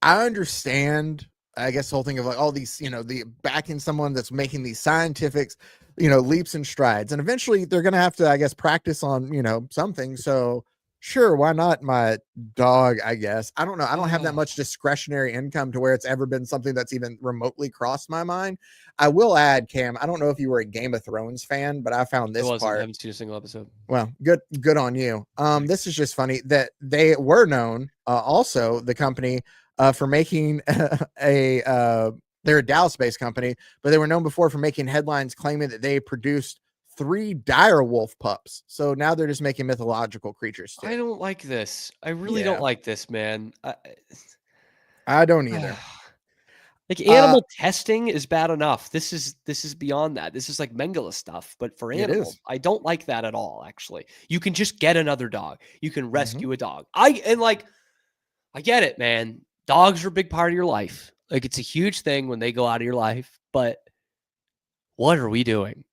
understand I guess the whole thing of like all these, the backing someone that's making these scientific, leaps and strides. And eventually they're going to have to, I guess, practice on, something. So sure, why not my dog, I guess. I don't know. I don't have that much discretionary income to where it's ever been something that's even remotely crossed my mind. I will add, Cam, I don't know if you were a Game of Thrones fan, but I found this part. I haven't seen a single episode. Well, good on you. This is just funny that they were known, also the company, for making they're a Dallas-based company, but they were known before for making headlines claiming that they produced 3 dire wolf pups. So now they're just making mythological creatures too. I don't like this. I really don't like this, man. I don't either. Like animal testing is bad enough. This is beyond that. This is like Mengele stuff, but for animals, I don't like that at all. Actually, you can just get another dog. You can rescue a dog. I get it, man. Dogs are a big part of your life. Like it's a huge thing when they go out of your life. But what are we doing?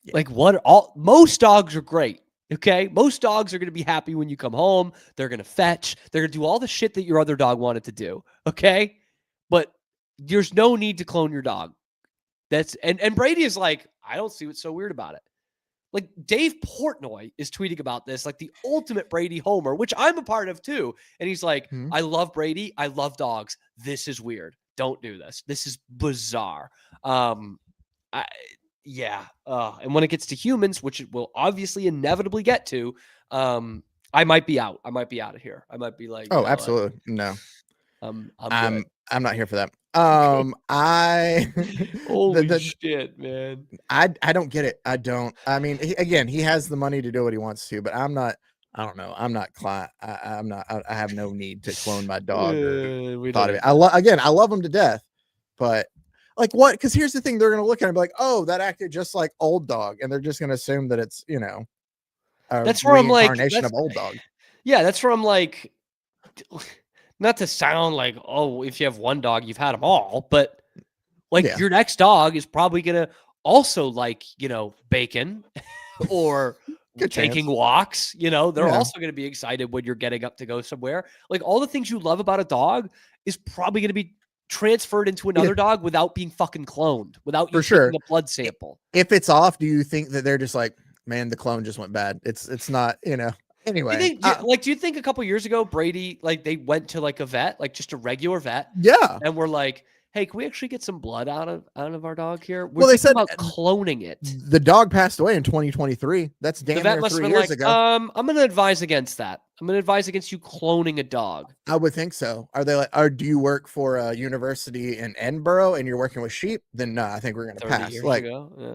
Yeah. Like most dogs are great. Okay. Most dogs are going to be happy when you come home. They're going to fetch. They're going to do all the shit that your other dog wanted to do. Okay. But there's no need to clone your dog. And Brady is like, I don't see what's so weird about it. Like Dave Portnoy is tweeting about this, like the ultimate Brady homer, which I'm a part of too. And he's like, I love Brady. I love dogs. This is weird. Don't do this. This is bizarre. And when it gets to humans, which it will obviously inevitably get to, I might be out. I might be out of here. I might be like, oh, absolutely. No, I'm not here for that. Holy shit, man. I don't get it. I don't. I mean, he has the money to do what he wants to, but I'm not. I don't know. I'm not. I'm not. I have no need to clone my dog. Thought of it. I love him to death, but like what? Because here's the thing: they're gonna look at him like, oh, that acted just like Old Dog, and they're just gonna assume that it's that's where I'm like reincarnation of Old Dog. Yeah, that's where I'm like. Not to sound like, oh, if you have one dog, you've had them all, but like your next dog is probably going to also like, bacon or taking walks, they're also going to be excited when you're getting up to go somewhere. Like all the things you love about a dog is probably going to be transferred into another dog without being fucking cloned, without you taking a blood sample. If it's off, do you think that they're just like, man, the clone just went bad? It's not, Anyway, do you think a couple years ago Brady they went to like a vet, like just a regular vet, and we're like, hey, can we actually get some blood out of our dog here? They said about cloning it. The dog passed away in 2023. That's damn near 3 years ago. I'm going to advise against that. I'm going to advise against you cloning a dog. I would think so. Are they like, do you work for a university in Edinburgh and you're working with sheep? Then no, I think we're going to pass. Like, Well,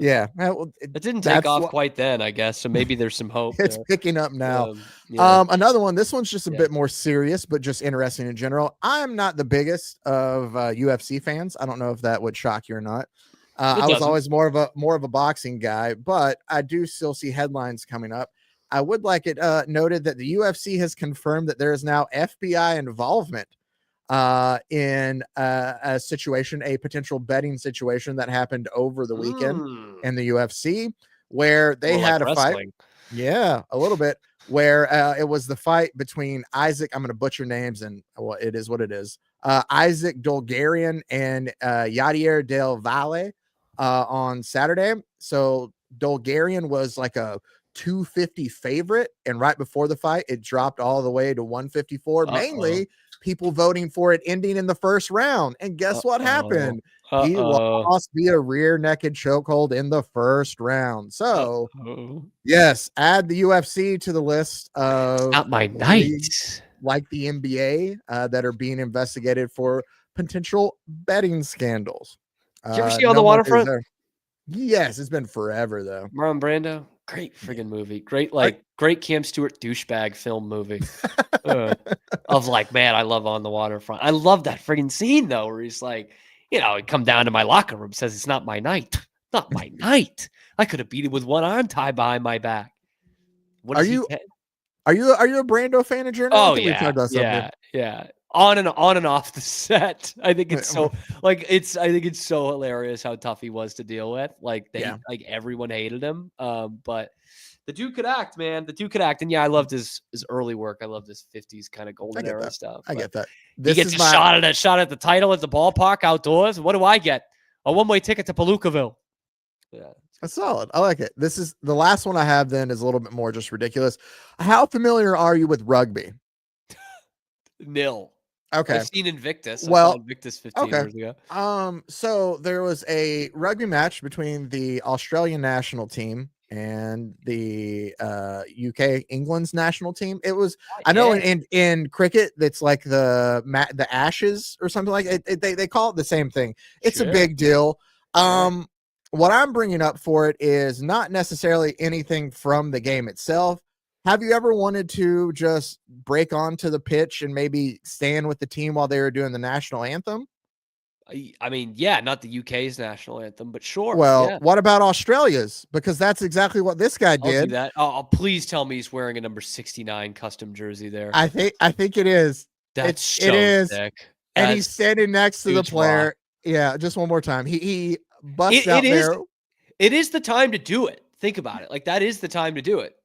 it didn't take off quite then, I guess. So maybe there's some hope. It's picking up now. Another one. This one's just a bit more serious, but just interesting in general. I'm not the biggest of UFC fans. I don't know if that would shock you or not. I was always more of a boxing guy, but I do still see headlines coming up. I would like it noted that the UFC has confirmed that there is now FBI involvement in a potential betting situation that happened over the weekend in the UFC, where they had a fight. Yeah, a little bit. Where it was the fight between Isaac. I'm going to butcher names, and it is what it is. Isaac Dolgarian and Yadier Del Valle on Saturday. So Dolgarian was like a 250 favorite, and right before the fight it dropped all the way to 154. Mainly people voting for it ending in the first round, and guess what happened? He lost via rear naked chokehold in the first round. So yes, add the UFC to the list of not my night, like the NBA that are being investigated for potential betting scandals. Did you ever see On the Waterfront? Yes, it's been forever though. Marlon Brando, great friggin' movie. Great Cam Stewart douchebag film movie. Of like, man, I love On the Waterfront. I love that friggin' scene though, where he's like, he'd come down to my locker room, says it's not my night. Not my night. I could have beat it with one arm tied behind my back. Are you a Brando fan of Journal? Oh yeah. On and off the set. I think it's so I think it's so hilarious how tough he was to deal with. Like everyone hated him. But The dude could act, man. The dude could act. And yeah, I loved his early work. I loved his 50s kind of golden era stuff. I get that. He gets a shot at the title at the ballpark outdoors. What do I get? A one-way ticket to Palookaville. Yeah. That's solid. I like it. This is the last one I have then is a little bit more just ridiculous. How familiar are you with rugby? Nil. Okay. I've seen Invictus. Well, I saw Invictus 15 years ago. So there was a rugby match between the Australian national team and the UK England's national team. It was I know in cricket that's like the Ashes or something like it. They call it the same thing. It's a big deal. What I'm bringing up for it is not necessarily anything from the game itself. Have you ever wanted to just break onto the pitch and maybe stand with the team while they were doing the national anthem? I mean, yeah, not the UK's national anthem, but sure. Well, yeah. What about Australia's? Because that's exactly what this guy did. I'll do that. Oh, please tell me he's wearing a number 69 custom jersey there. I think it is. That's so it is. Sick. And he's standing next to the player. Rock. Yeah, just one more time. He busts out there. It is the time to do it. Think about it. Like, that is the time to do it.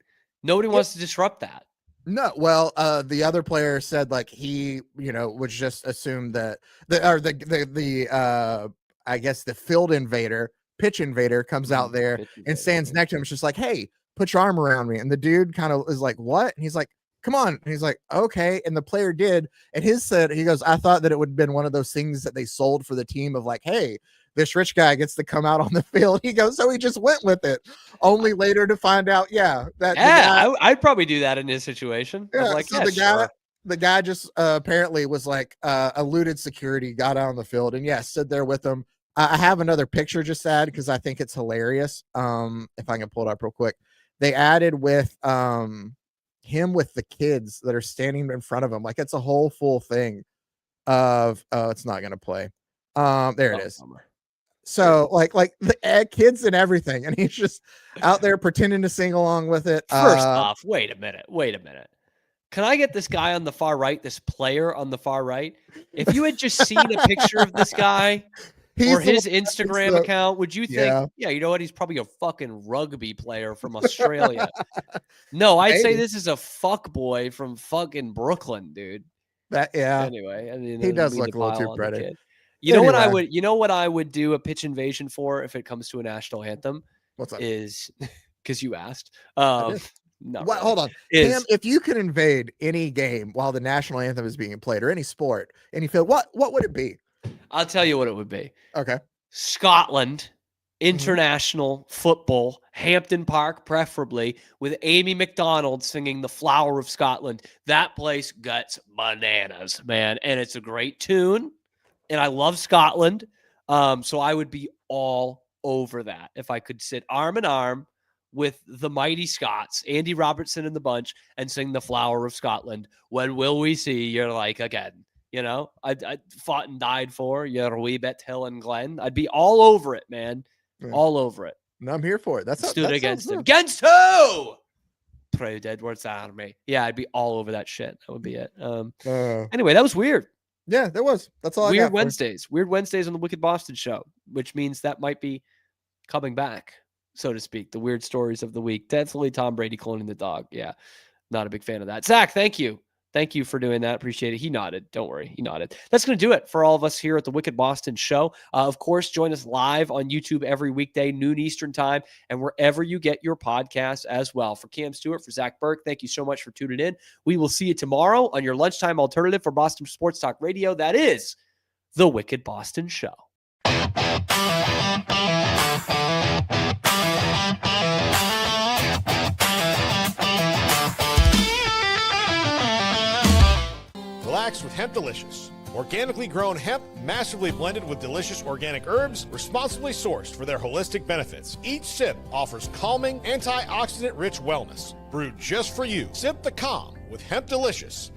Nobody wants to disrupt that. No, well, the other player said like he, would just assume that I guess the pitch invader comes out there and stands next to him. It's just like, hey, put your arm around me. And the dude kind of is like, what? And he's like, come on. And he's like, okay. And the player did. And he goes, I thought that it would have been one of those things that they sold for the team of like, hey, this rich guy gets to come out on the field. He goes, so he just went with it, only later to find out, I'd probably do that in his situation. Yeah, like, so the guy just apparently was like eluded security, got out on the field, and stood there with him. I have another picture just to add because I think it's hilarious. If I can pull it up real quick, they added with him with the kids that are standing in front of him, like it's a whole full thing of it's not going to play. There it is. Summer. So like the kids and everything, and he's just out there pretending to sing along with it. First off, wait a minute. Can I get this guy on the far right, this player on the far right? If you had just seen a picture of this guy or his Instagram account, would you think, you know what? He's probably a fucking rugby player from Australia. No, I'd say this is a fuck boy from fucking Brooklyn, dude. Anyway, I mean, he does look a little too pretty. You know what I would do a pitch invasion for if it comes to a national anthem? What's that? Is because you asked. No. What? Hold on, Cam. If you could invade any game while the national anthem is being played or any sport, and you feel what would it be? I'll tell you what it would be. Okay. Scotland, international football, Hampton Park, preferably, with Amy McDonald singing "The Flower of Scotland." That place gets bananas, man, and it's a great tune. And I love Scotland. So I would be all over that if I could sit arm in arm with the mighty Scots, Andy Robertson and the bunch, and sing "The Flower of Scotland." When will we see you're like again? I fought and died for your wee bit Hill and Glen. I'd be all over it, man. Yeah. All over it. And I'm here for it. Stood against him. Against who? Proud Edward's army. Yeah, I'd be all over that shit. That would be it. Anyway, that was weird. Yeah, there was. That's all. Weird Wednesdays on the Wicked Boston Show, which means that might be coming back, so to speak. The weird stories of the week. Definitely Tom Brady cloning the dog. Yeah, not a big fan of that. Zach, thank you. Thank you for doing that. Appreciate it. He nodded. Don't worry. He nodded. That's going to do it for all of us here at the Wicked Boston Show. Of course, join us live on YouTube every weekday, noon Eastern time, and wherever you get your podcasts as well. For Cam Stuart, for Zach Burke, thank you so much for tuning in. We will see you tomorrow on your lunchtime alternative for Boston Sports Talk Radio. That is the Wicked Boston Show. Relax with Hemp Delicious. Organically grown hemp, massively blended with delicious organic herbs, responsibly sourced for their holistic benefits. Each sip offers calming, antioxidant-rich wellness. Brewed just for you. Sip the calm with Hemp Delicious.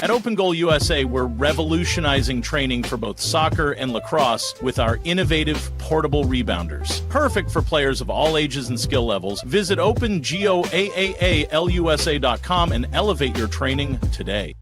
At Open Goal USA, we're revolutionizing training for both soccer and lacrosse with our innovative portable rebounders. Perfect for players of all ages and skill levels. Visit OpenGOAAALUSA.com and elevate your training today.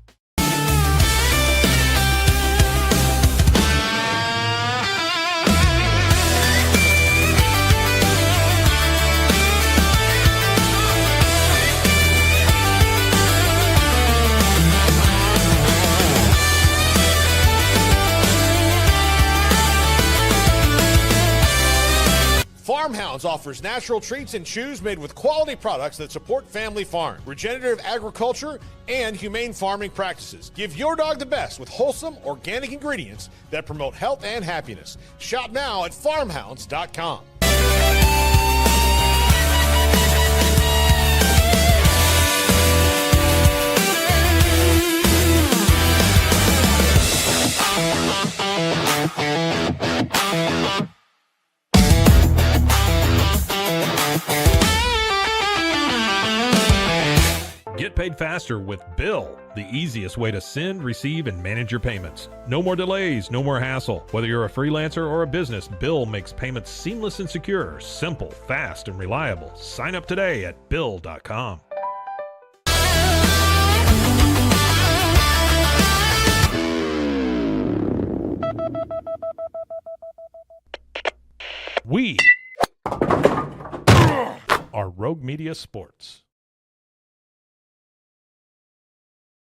Farmhounds offers natural treats and chews made with quality products that support family farm, regenerative agriculture, and humane farming practices. Give your dog the best with wholesome, organic ingredients that promote health and happiness. Shop now at farmhounds.com. Get paid faster with Bill, the easiest way to send, receive, and manage your payments. No more delays, no more hassle. Whether you're a freelancer or a business, Bill makes payments seamless and secure, simple, fast, and reliable. Sign up today at Bill.com. We are Rogue Media Sports.